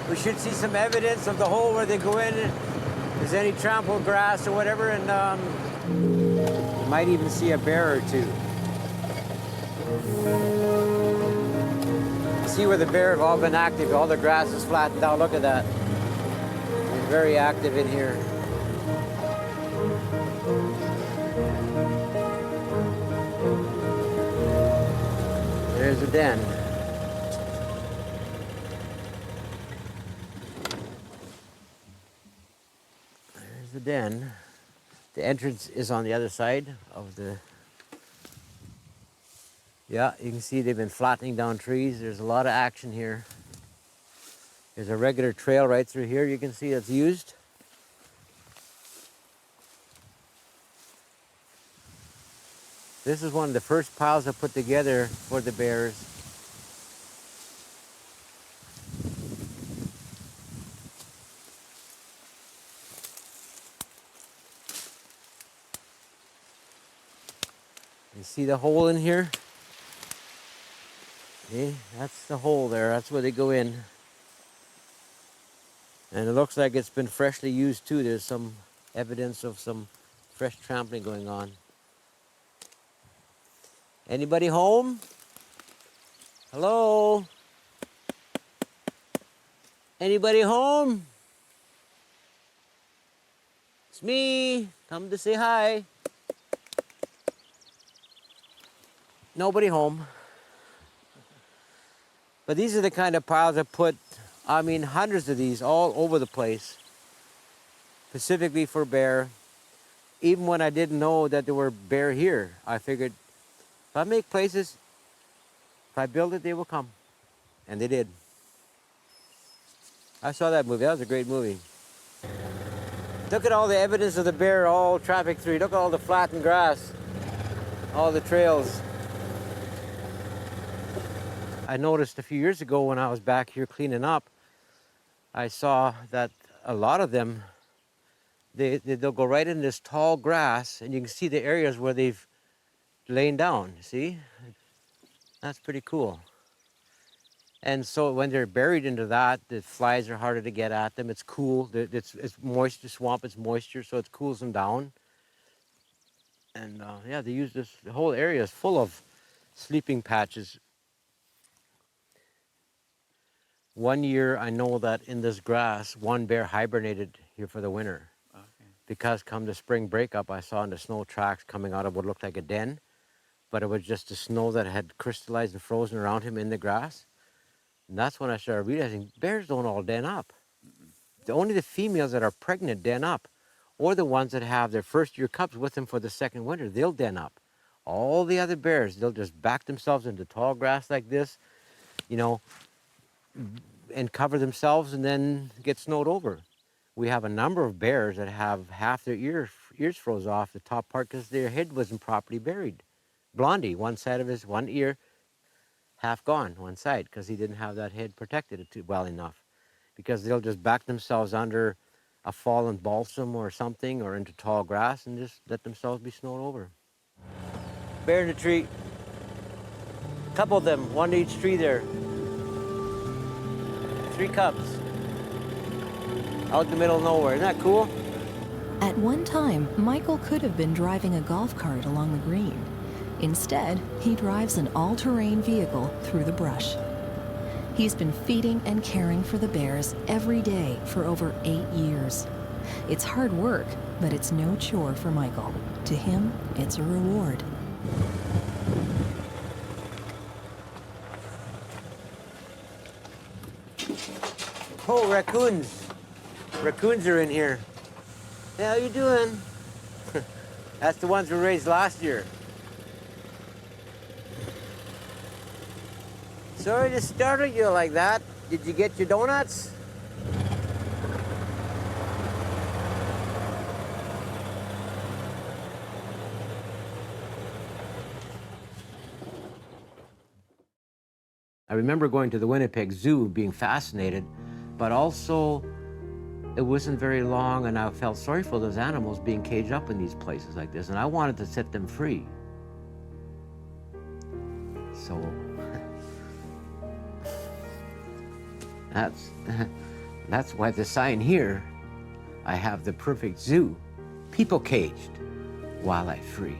We should see some evidence of the hole where they go in. If there's any trampled grass or whatever, and you might even see a bear or two. See where the bear have all been active. All the grass is flattened out. Look at that. They're very active in here. There's the den. There's the den. The entrance is on the other side of the... Yeah, you can see they've been flattening down trees. There's a lot of action here. There's a regular trail right through here you can see that's used. This is one of the first piles I put together for the bears. You see the hole in here? Okay, that's the hole there. That's where they go in. And it looks like it's been freshly used too. There's some evidence of some fresh trampling going on. Anybody home? Hello? Anybody home? It's me. Come to say hi. Nobody home. But these are the kind of piles I put, I mean, hundreds of these all over the place, specifically for bear. Even when I didn't know that there were bear here, I figured if I make places, if I build it, they will come. And they did. I saw that movie. That was a great movie. Look at all the evidence of the bear all traffic through. Look at all the flattened grass, all the trails. I noticed a few years ago when I was back here cleaning up, I saw that a lot of them, they'll go right in this tall grass, and you can see the areas where they've lain down, see? That's pretty cool. And so when they're buried into that, the flies are harder to get at them. It's cool. It's moisture, swamp, it's moisture, so it cools them down. And yeah, they use this, the whole area is full of sleeping patches. One year, I know that in this grass, one bear hibernated here for the winter. Okay. Because come the spring breakup, I saw in the snow tracks coming out of what looked like a den, but it was just the snow that had crystallized and frozen around him in the grass. And that's when I started realizing bears don't all den up. Only the females that are pregnant den up, or the ones that have their first year cubs with them for the second winter, they'll den up. All the other bears, they'll just back themselves into tall grass like this, you know, and cover themselves and then get snowed over. We have a number of bears that have half their ears froze off the top part because their head wasn't properly buried. Blondie, one side of his one ear, half gone, one side, because he didn't have that head protected well enough. Because they'll just back themselves under a fallen balsam or something or into tall grass and just let themselves be snowed over. Bear in the tree. A couple of them, one to each tree there. 3 cubs. Out in the middle of nowhere. Isn't that cool?
At one time, Michael could have been driving a golf cart along the green. Instead, he drives an all-terrain vehicle through the brush. He's been feeding and caring for the bears every day for over 8 years. It's hard work, but it's no chore for Michael. To him, it's a reward.
Oh, raccoons. Raccoons are in here. Hey, how you doing? That's the ones we raised last year. Sorry to startle you like that. Did you get your donuts? I remember going to the Winnipeg Zoo, being fascinated, but also it wasn't very long and I felt sorry for those animals being caged up in these places like this, and I wanted to set them free. So That's why the sign here, I have the perfect zoo, people caged, wildlife free.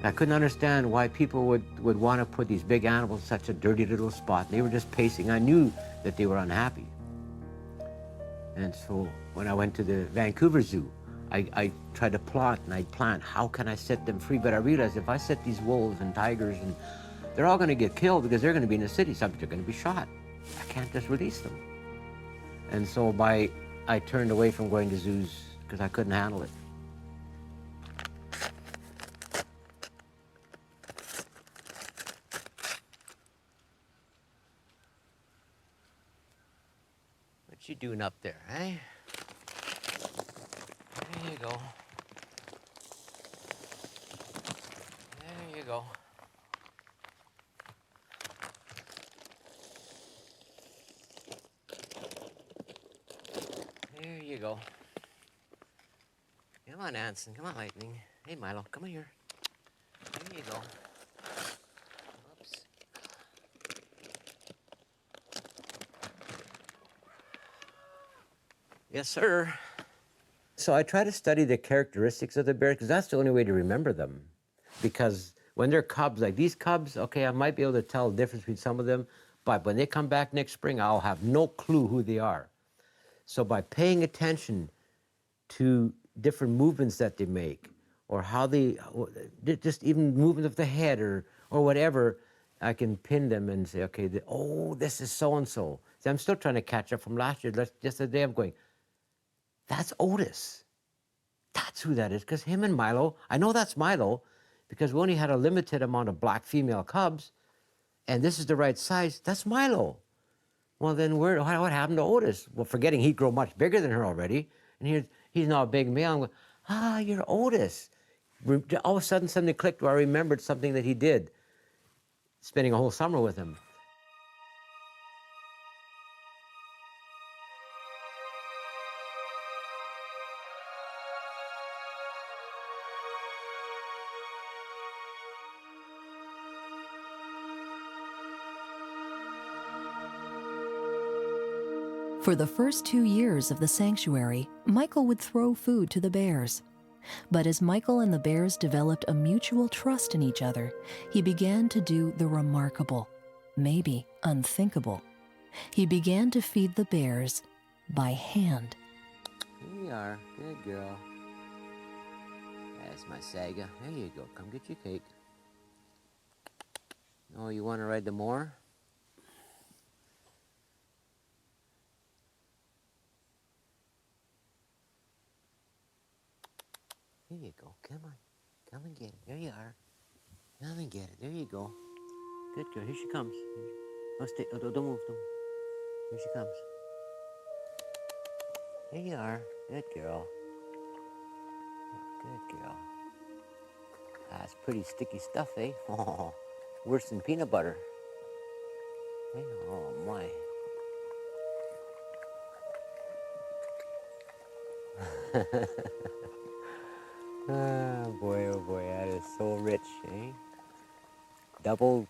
I couldn't understand why people would want to put these big animals in such a dirty little spot. They were just pacing. I knew that they were unhappy. And so when I went to the Vancouver Zoo, I tried to plot and I'd plan, how can I set them free? But I realized if I set these wolves and tigers, and they're all going to get killed because they're going to be in the city. Some are going to be shot. I can't just release them. And so I turned away from going to zoos because I couldn't handle it. What you doing up there, eh? There you go. There you go. There you go. Come on, Anson. Come on, Lightning. Hey, Milo, come here. There you go. Oops. Yes, sir. So I try to study the characteristics of the bears because that's the only way to remember them. Because when they're cubs, like these cubs, okay, I might be able to tell the difference between some of them, but when they come back next spring, I'll have no clue who they are. So by paying attention to different movements that they make, or how they, just even movement of the head or whatever, I can pin them and say, okay, oh, this is so-and-so. See, I'm still trying to catch up from last year. Just the day I'm going, that's Otis. That's who that is, because him and Milo, I know that's Milo, because we only had a limited amount of black female cubs, and this is the right size, that's Milo. Well, then what happened to Otis? Well, forgetting he'd grow much bigger than her already, and he's now a big male. I'm going, you're Otis. All of a sudden, something clicked where I remembered something that he did, spending a whole summer with him.
For the first 2 years of the sanctuary, Michael would throw food to the bears. But as Michael and the bears developed a mutual trust in each other, he began to do the remarkable, maybe unthinkable. He began to feed the bears by hand.
Here you are. Good girl. That's my Saga. There you go. Come get your cake. Oh, you want to ride the mower? Here you go. Come on. Come and get it. There you are. Come and get it. There you go. Good girl. Here she comes. Oh, stay. Oh, don't move. Don't move. Here she comes. There you are. Good girl. Good girl. That's pretty sticky stuff, eh? Oh, worse than peanut butter. Oh, my. Oh boy, that is so rich, eh? Double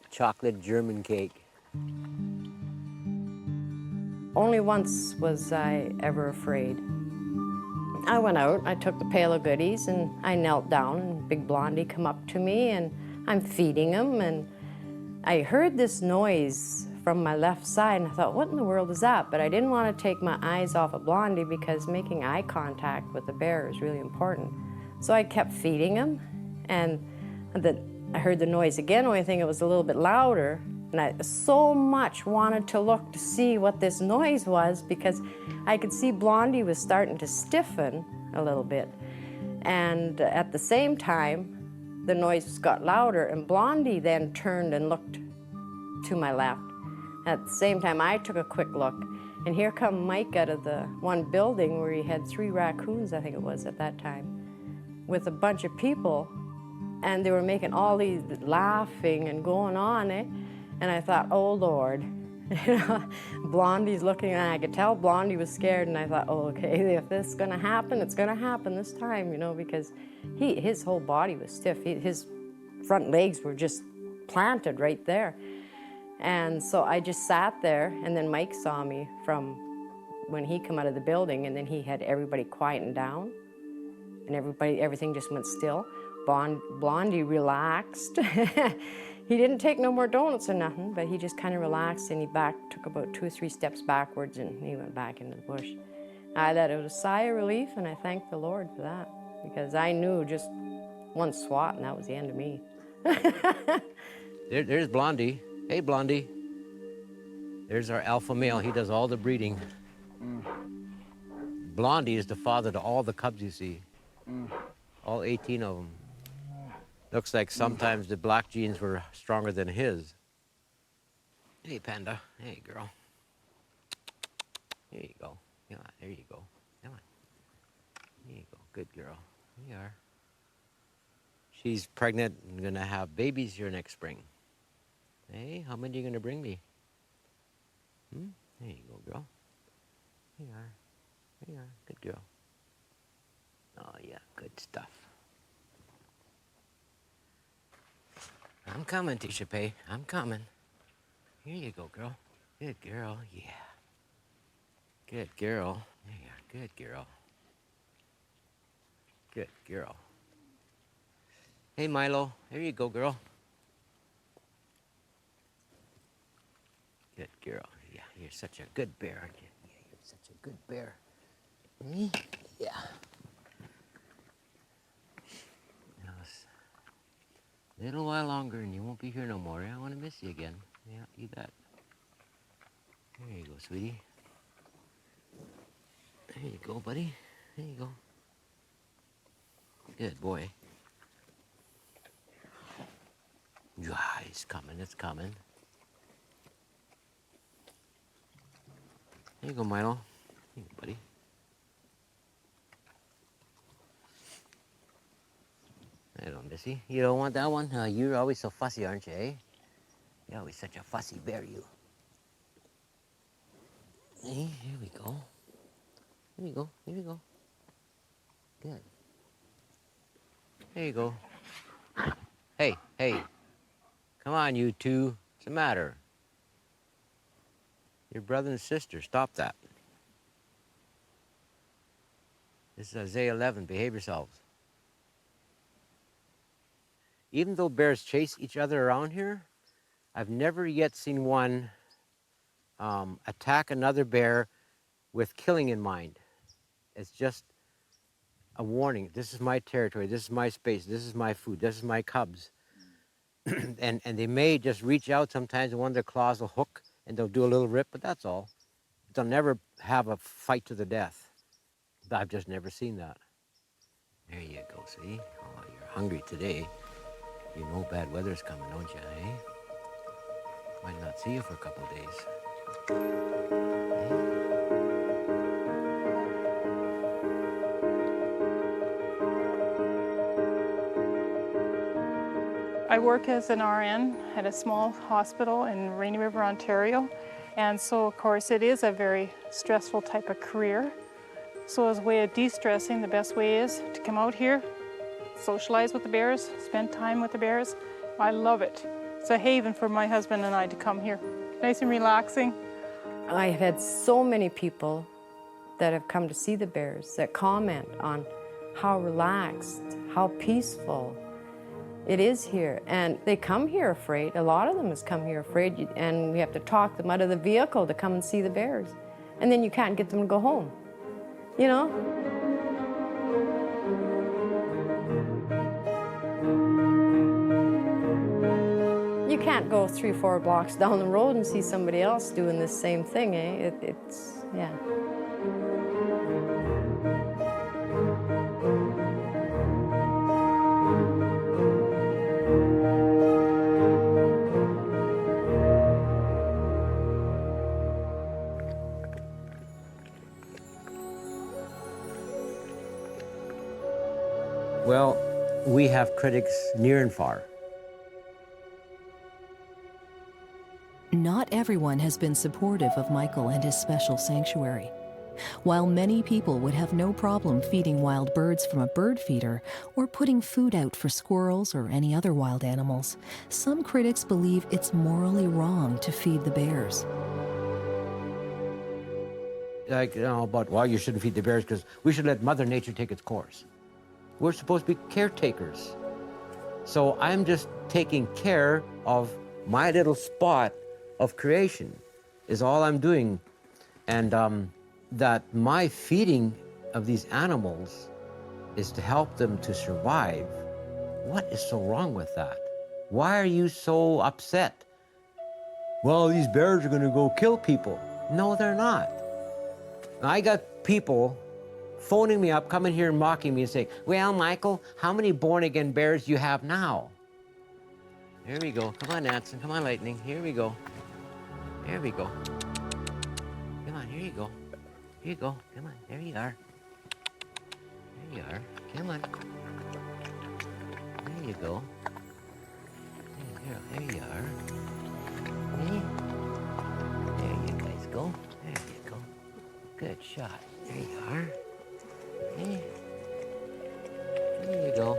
chocolate German cake.
Only once was I ever afraid. I went out, I took the pail of goodies, and I knelt down, and Big Blondie come up to me, and I'm feeding him, and I heard this noise from my left side, and I thought, what in the world is that? But I didn't want to take my eyes off of Blondie because making eye contact with the bear is really important. So I kept feeding him, and I heard the noise again, only thing it was a little bit louder, and I so much wanted to look to see what this noise was because I could see Blondie was starting to stiffen a little bit. And at the same time, the noise got louder, and Blondie then turned and looked to my left. At the same time, I took a quick look, and here come Mike out of the one building where he had 3 raccoons, I think it was at that time, with a bunch of people, and they were making all these laughing and going on, eh? And I thought, oh Lord, You know, Blondie's looking, and I could tell Blondie was scared, and I thought, oh, okay, if this is gonna happen, it's gonna happen this time, you know, because his whole body was stiff. His front legs were just planted right there. And so I just sat there, and then Mike saw me from when he come out of the building, and then he had everybody quieting down, and everything just went still. Blondie relaxed. He didn't take no more donuts or nothing, but he just kind of relaxed, and he took about 2 or 3 steps backwards, and he went back into the bush. I thought it was a sigh of relief, and I thanked the Lord for that, because I knew just one swat, and that was the end of me.
There's Blondie. Hey, Blondie. There's our alpha male. He does all the breeding. Blondie is the father to all the cubs you see. All 18 of them. Looks like sometimes the black genes were stronger than his. Hey, Panda. Hey, girl. There you go. Come on, there you go. Come on. There you go. Good girl. There you are. She's pregnant and gonna have babies here next spring. Hey, how many are you gonna bring me? There you go, girl. There you are. There you are. Good girl. Oh, yeah, good stuff. I'm coming, Tisha Pay. I'm coming. Here you go, girl. Good girl, yeah. Good girl. There you are. Good girl. Good girl. Hey, Milo. There you go, girl. Good girl. Yeah, you're such a good bear, aren't you? Yeah, you're such a good bear. Yeah. A little while longer and you won't be here no more. I want to miss you again. Yeah, you bet. There you go, sweetie. There you go, buddy. There you go. Good boy. Yeah, it's coming, it's coming. There you go, Milo. There you go, buddy. Hello, Missy. You don't want that one? You're always so fussy, aren't you, eh? You're always such a fussy bear, you. Hey, here we go. Here we go. Here we go. Good. There you go. Hey, hey. Come on, you two. What's the matter? Your brother and sister. Stop that. This is Isaiah 11. Behave yourselves. Even though bears chase each other around here, I've never yet seen one attack another bear with killing in mind. It's just a warning. This is my territory. This is my space. This is my food. This is my cubs. and they may just reach out sometimes, and one of their claws will hook, and they'll do a little rip, but that's all. They'll never have a fight to the death. But I've just never seen that. There you go, see? Oh, you're hungry today. You know bad weather's coming, don't you, eh? Might not see you for a couple of days.
I work as an RN at a small hospital in Rainy River, Ontario. And so, of course, it is a very stressful type of career. So as a way of de-stressing, the best way is to come out here, socialize with the bears, spend time with the bears. I love it. It's a haven for my husband and I to come here. Nice and relaxing.
I've had so many people that have come to see the bears that comment on how relaxed, how peaceful it is here. And they come here afraid. A lot of them has come here afraid, and we have to talk them out of the vehicle to come and see the bears. And then you can't get them to go home, you know? You can't go 3 or 4 blocks down the road and see somebody else doing this same thing, eh? Yeah.
Well, we have critics near and far.
not everyone has been supportive of Michael and his special sanctuary. While many people would have no problem feeding wild birds from a bird feeder or putting food out for squirrels or any other wild animals, some critics believe it's morally wrong to feed the bears.
Like, about why you shouldn't feed the bears, because we should let Mother Nature take its course. We're supposed to be caretakers. So I'm just taking care of my little spot of creation, is all I'm doing. And that my feeding of these animals is to help them to survive. What is so wrong with that? Why are you so upset? Well, these bears are gonna go kill people. No, they're not. I got people phoning me up, coming here and mocking me and saying, well, Michael, how many born-again bears do you have now? Here we go. Come on, Nansen. Come on, Lightning. Here we go. Here we go. Come on, here you go. Here you go. Come on. There you are. There you are. Come on. There you go. There you are. Hey. There you guys go. There you go. Good shot. There you are. Hey. There you go.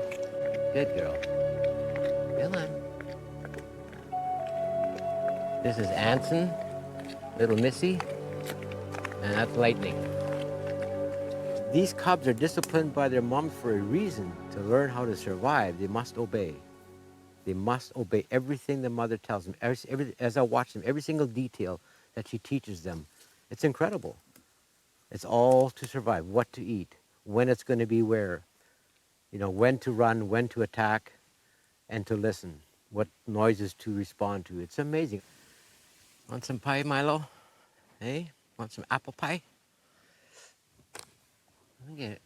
Good girl. Come on. This is Anson, little Missy, and that's Lightning. These cubs are disciplined by their mom for a reason. To learn how to survive, they must obey. They must obey everything the mother tells them. As I watch them, every single detail that she teaches them, it's incredible. It's all to survive, what to eat, when it's going to be where, when to run, when to attack, and to listen, what noises to respond to. It's amazing. Want some pie, Milo? Hey? Want some apple pie? Let me get it.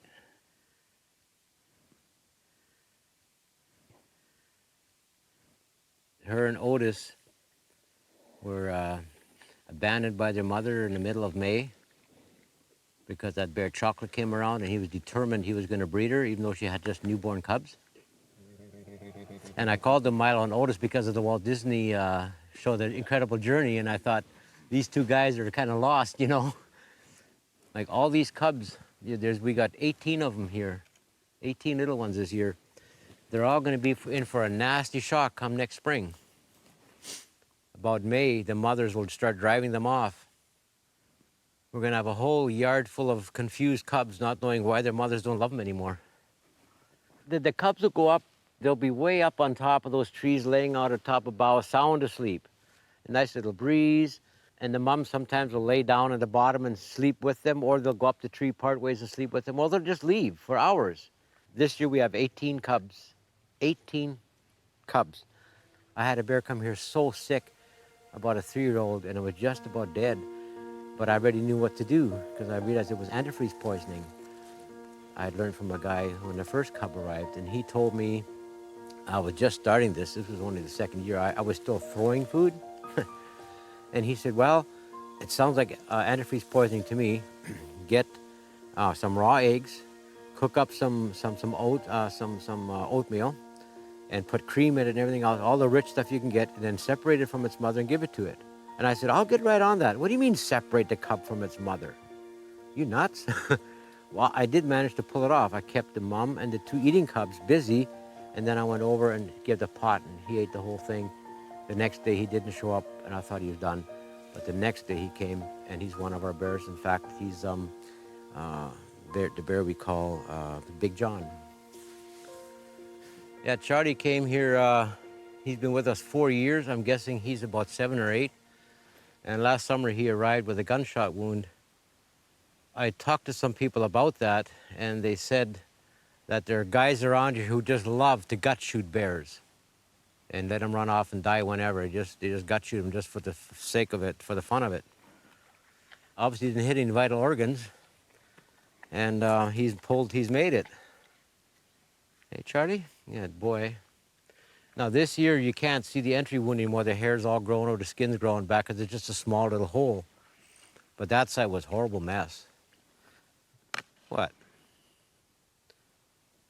Her and Otis were abandoned by their mother in the middle of May because that bear Chocolate came around and he was determined he was going to breed her even though she had just newborn cubs. And I called them Milo and Otis because of the Walt Disney show, The Incredible Journey, and I thought, these two guys are kind of lost, Like all these cubs, we got 18 of them here, 18 little ones this year. They're all going to be in for a nasty shock come next spring. About May, the mothers will start driving them off. We're going to have a whole yard full of confused cubs not knowing why their mothers don't love them anymore. The cubs will go up, they'll be way up on top of those trees, laying out atop of boughs, sound asleep. A nice little breeze, and the mom sometimes will lay down at the bottom and sleep with them, or they'll go up the tree part ways and sleep with them, or they'll just leave for hours. This year we have 18 cubs. 18 cubs. I had a bear come here so sick, about a 3-year-old, and it was just about dead. But I already knew what to do because I realized it was antifreeze poisoning. I had learned from a guy when the first cub arrived, and he told me, I was just starting this was only the second year, I was still throwing food. And he said, well, it sounds like antifreeze poisoning to me. Get some raw eggs, cook up some oatmeal, and put cream in it and everything else, all the rich stuff you can get, and then separate it from its mother and give it to it. And I said, I'll get right on that. What do you mean separate the cub from its mother? You nuts? Well, I did manage to pull it off. I kept the mom and the 2 eating cubs busy, and then I went over and gave the pot, and he ate the whole thing. The next day he didn't show up, and I thought he was done. But the next day he came, and he's one of our bears. In fact, he's the bear we call the Big John. Yeah, Charlie came here, he's been with us 4 years. I'm guessing he's about 7 or 8. And last summer he arrived with a gunshot wound. I talked to some people about that, and they said that there are guys around here who just love to gut shoot bears and let them run off and die whenever. They just gut shoot them just for the sake of it, for the fun of it. Obviously he didn't hit any vital organs, and he's made it. Hey, Charlie? Yeah, boy. Now this year you can't see the entry wound anymore. The hair's all grown or the skin's growing back because it's just a small little hole. But that side was a horrible mess. What?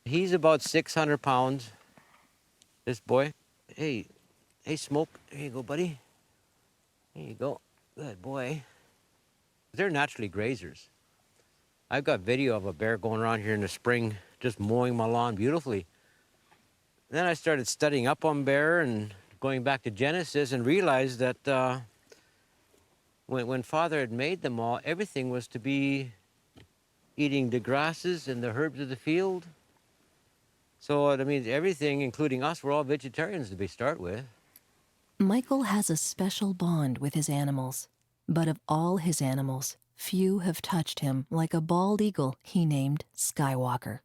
He's about 600 pounds, this boy. Hey, Smoke, here you go, buddy. There you go. Good boy. They're naturally grazers. I've got video of a bear going around here in the spring, just mowing my lawn beautifully. Then I started studying up on bear and going back to Genesis and realized that when Father had made them all, everything was to be eating the grasses and the herbs of the field. So that means everything, including us, we're all vegetarians to start with.
Michael has a special bond with his animals, but of all his animals, few have touched him like a bald eagle he named Skywalker.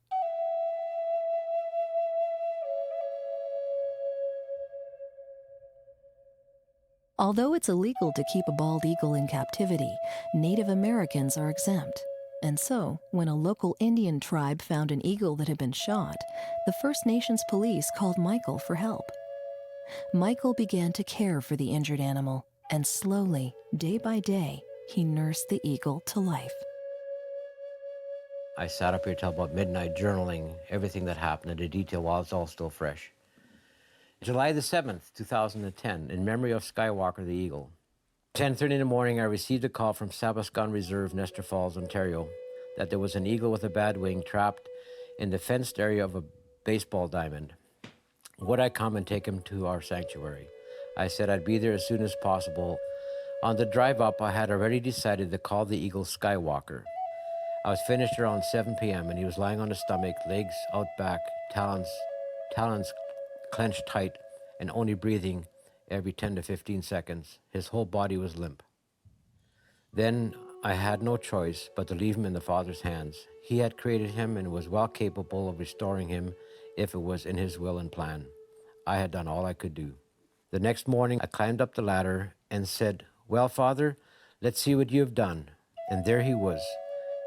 Although it's illegal to keep a bald eagle in captivity, Native Americans are exempt. And so, when a local Indian tribe found an eagle that had been shot, the First Nations police called Michael for help. Michael began to care for the injured animal, and slowly, day by day, he nursed the eagle to life.
I sat up here till about midnight journaling everything that happened in detail while it's all still fresh. July the 7th, 2010, in memory of Skywalker the eagle. 10:30 in the morning, I received a call from Sabaskan Reserve, Nestor Falls, Ontario, that there was an eagle with a bad wing trapped in the fenced area of a baseball diamond. Would I come and take him to our sanctuary? I said I'd be there as soon as possible. On the drive up, I had already decided to call the eagle Skywalker. I was finished around 7 p.m. and he was lying on his stomach, legs out back, talons clenched tight, and only breathing every 10 to 15 seconds. His whole body was limp. Then I had no choice but to leave him in the Father's hands. He had created him and was well capable of restoring him if it was in his will and plan. I had done all I could do. The next morning, I climbed up the ladder and said, "Well, Father, let's see what you have done." And there he was,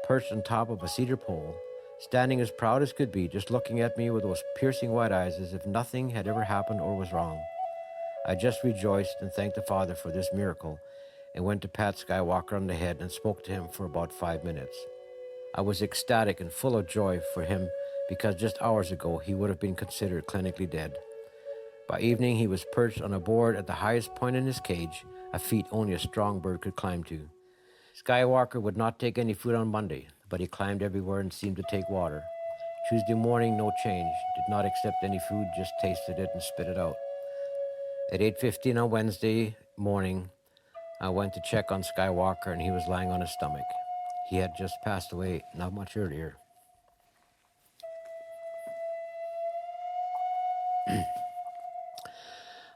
perched on top of a cedar pole, standing as proud as could be, just looking at me with those piercing white eyes as if nothing had ever happened or was wrong. I just rejoiced and thanked the Father for this miracle and went to pat Skywalker on the head and spoke to him for about 5 minutes. I was ecstatic and full of joy for him because just hours ago he would have been considered clinically dead. By evening, he was perched on a board at the highest point in his cage, a feat only a strong bird could climb to. Skywalker would not take any food on Monday, but he climbed everywhere and seemed to take water. Tuesday morning, no change, did not accept any food, just tasted it and spit it out. At 8:15 on Wednesday morning, I went to check on Skywalker and he was lying on his stomach. He had just passed away not much earlier.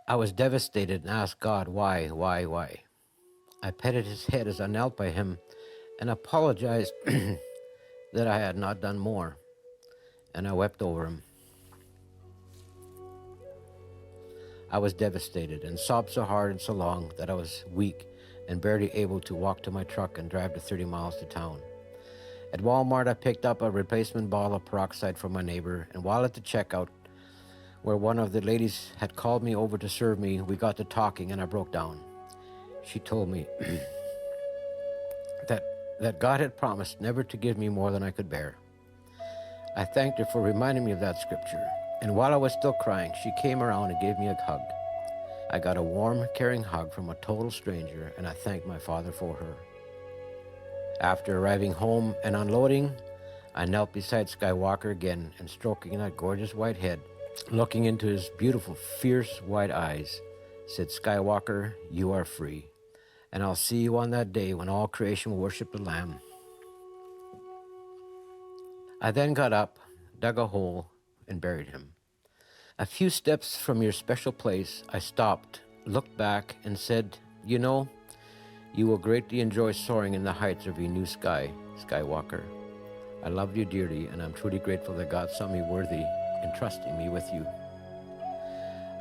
I was devastated and asked God, why? I petted his head as I knelt by him and apologized that I had not done more, and I wept over him. I was devastated and sobbed so hard and so long that I was weak and barely able to walk to my truck and drive the 30 miles to town. At Walmart, I picked up a replacement bottle of peroxide from my neighbor, and while at the checkout, where one of the ladies had called me over to serve me, we got to talking and I broke down. She told me that God had promised never to give me more than I could bear. I thanked her for reminding me of that scripture, and while I was still crying, she came around and gave me a hug. I got a warm, caring hug from a total stranger, and I thanked my Father for her. After arriving home and unloading, I knelt beside Skywalker again and stroking that gorgeous white head, looking into his beautiful, fierce white eyes, said, "Skywalker, you are free, and I'll see you on that day when all creation will worship the Lamb." I then got up, dug a hole, and buried him. A few steps from your special place, I stopped, looked back, and said, "You know, you will greatly enjoy soaring in the heights of your new sky, Skywalker. I love you dearly, and I'm truly grateful that God saw me worthy in trusting me with you."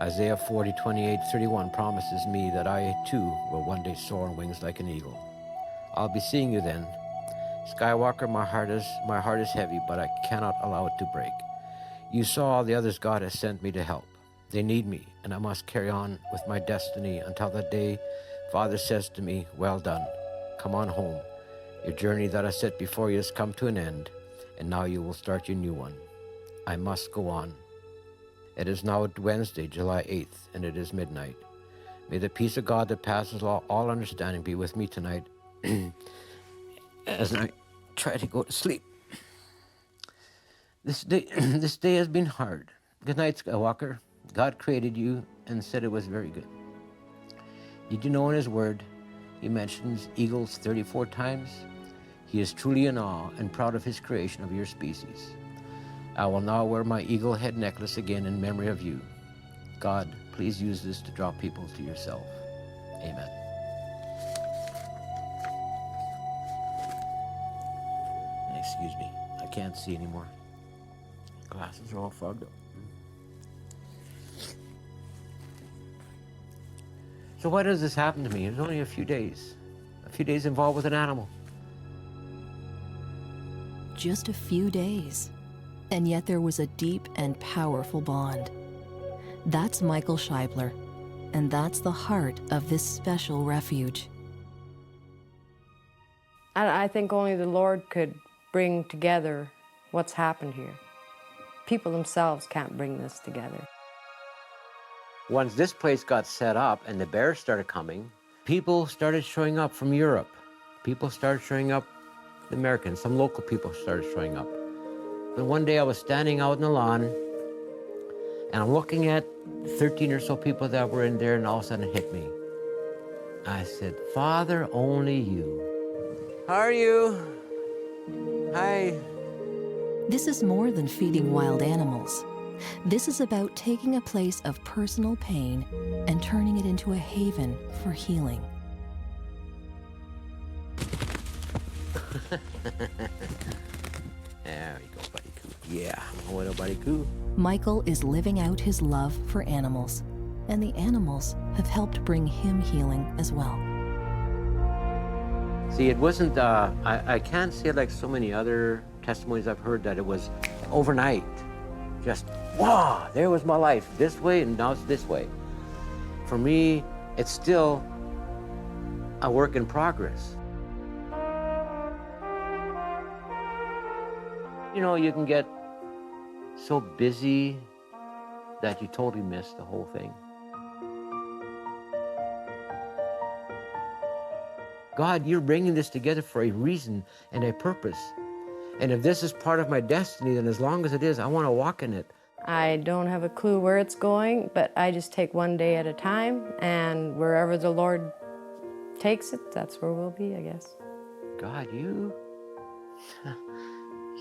Isaiah 40:28-31 promises me that I, too, will one day soar on wings like an eagle. I'll be seeing you then. Skywalker, my heart is heavy, but I cannot allow it to break. You saw all the others God has sent me to help. They need me, and I must carry on with my destiny until that day Father says to me, "Well done. Come on home. Your journey that I set before you has come to an end, and now you will start your new one." I must go on. It is now Wednesday, July 8th, and it is midnight. May the peace of God that passes all understanding be with me tonight as I try to go to sleep. This day has been hard. Good night, Skywalker. God created you and said it was very good. Did you know in his word, he mentions eagles 34 times? He is truly in awe and proud of his creation of your species. I will now wear my eagle head necklace again in memory of you. God, please use this to draw people to yourself. Amen. Excuse me, I can't see anymore. Glasses are all fogged up. So why does this happen to me? It was only a few days involved with an animal.
Just a few days, and yet there was a deep and powerful bond. That's Michael Scheibler, and that's the heart of this special refuge.
I think only the Lord could bring together what's happened here. People themselves can't bring this together.
Once this place got set up and the bears started coming, people started showing up from Europe. People started showing up, the Americans, some local people started showing up. And one day I was standing out in the lawn and I'm looking at 13 or so people that were in there, and all of a sudden it hit me. I said, Father, only you. How are you? Hi.
This is more than feeding wild animals. This is about taking a place of personal pain and turning it into a haven for healing.
There you go, buddy coo. Yeah, what a buddy coo.
Michael is living out his love for animals, and the animals have helped bring him healing as well.
See, it wasn't, I can't say like so many other testimonies I've heard that it was overnight. Just, wow, there was my life this way and now it's this way. For me, it's still a work in progress. You know, you can get so busy that you totally miss the whole thing. God, you're bringing this together for a reason and a purpose. And if this is part of my destiny, then as long as it is, I want to walk in it.
I don't have a clue where it's going, but I just take one day at a time, and wherever the Lord takes it, that's where we'll be, I guess.
God, you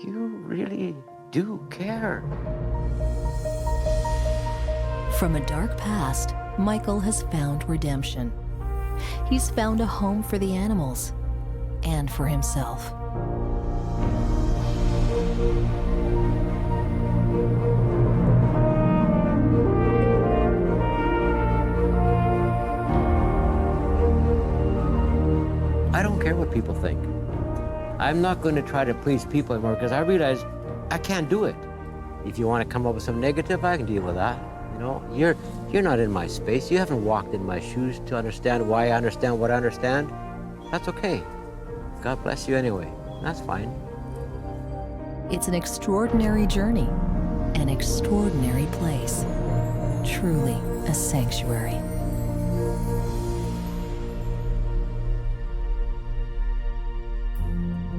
really do care.
From a dark past, Michael has found redemption. He's found a home for the animals and for himself.
I don't care what people think. I'm not going to try to please people anymore because I realize I can't do it. If you want to come up with some negative, I can deal with that. You know, you're not in my space. You haven't walked in my shoes to understand why I understand what I understand. That's okay. God bless you anyway. That's fine.
It's an extraordinary journey, an extraordinary place, truly a sanctuary.